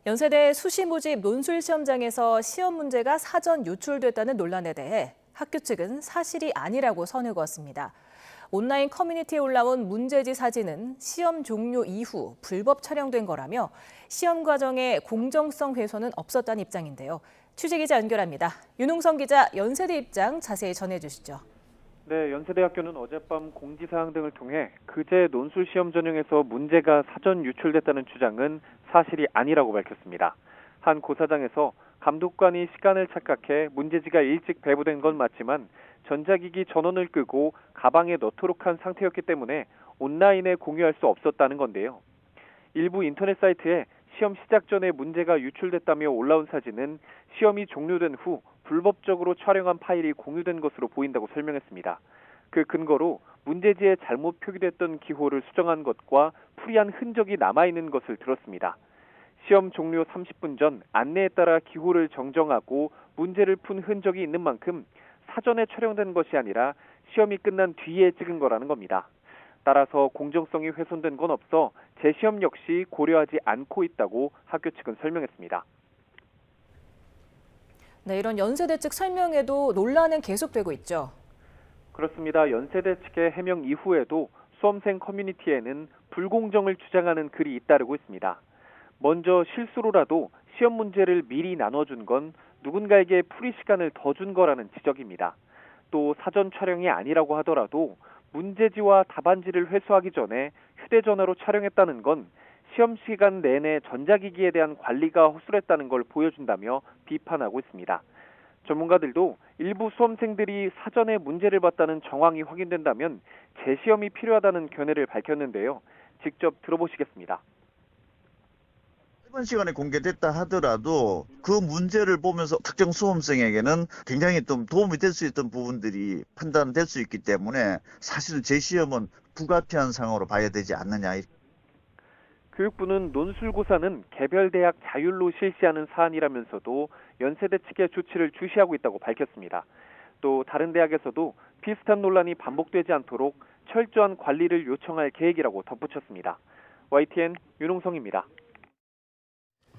연세대 수시 모집 논술 시험장에서 시험 문제가 사전 유출됐다는 논란에 대해 학교 측은 사실이 아니라고 선을 그었습니다. 온라인 커뮤니티에 올라온 문제지 사진은 시험 종료 이후 불법 촬영된 거라며 시험 과정에 공정성 훼손은 없었다는 입장인데요. 취재기자 연결합니다. 윤홍성 기자, 연세대 입장 자세히 전해주시죠. 네, 연세대학교는 어젯밤 공지사항 등을 통해 그제 논술 시험 전형에서 문제가 사전 유출됐다는 주장은 사실이 아니라고 밝혔습니다. 한 고사장에서 감독관이 시간을 착각해 문제지가 일찍 배부된 건 맞지만 전자기기 전원을 끄고 가방에 넣도록 한 상태였기 때문에 온라인에 공유할 수 없었다는 건데요. 일부 인터넷 사이트에 시험 시작 전에 문제가 유출됐다며 올라온 사진은 시험이 종료된 후 불법적으로 촬영한 파일이 공유된 것으로 보인다고 설명했습니다. 그 근거로 문제지에 잘못 표기됐던 기호를 수정한 것과 풀이한 흔적이 남아있는 것을 들었습니다. 시험 종료 30분 전 안내에 따라 기호를 정정하고 문제를 푼 흔적이 있는 만큼 사전에 촬영된 것이 아니라 시험이 끝난 뒤에 찍은 거라는 겁니다. 따라서 공정성이 훼손된 건 없어 재시험 역시 고려하지 않고 있다고 학교 측은 설명했습니다. 네, 이런 연세대 측 설명에도 논란은 계속되고 있죠. 그렇습니다. 연세대 측의 해명 이후에도 수험생 커뮤니티에는 불공정을 주장하는 글이 잇따르고 있습니다. 먼저 실수로라도 시험 문제를 미리 나눠준 건 누군가에게 풀이 시간을 더 준 거라는 지적입니다. 또 사전 촬영이 아니라고 하더라도 문제지와 답안지를 회수하기 전에 휴대전화로 촬영했다는 건 시험 시간 내내 전자기기에 대한 관리가 허술했다는 걸 보여준다며 비판하고 있습니다. 전문가들도 일부 수험생들이 사전에 문제를 봤다는 정황이 확인된다면 재시험이 필요하다는 견해를 밝혔는데요. 직접 들어보시겠습니다. 짧은 시간에 공개됐다 하더라도 그 문제를 보면서 특정 수험생에게는 굉장히 좀 도움이 될 수 있던 부분들이 판단될 수 있기 때문에 사실은 재시험은 불가피한 상황으로 봐야 되지 않느냐. 교육부는 논술고사는 개별 대학 자율로 실시하는 사안이라면서도 연세대 측의 조치를 주시하고 있다고 밝혔습니다. 또 다른 대학에서도 비슷한 논란이 반복되지 않도록 철저한 관리를 요청할 계획이라고 덧붙였습니다. YTN 윤홍성입니다.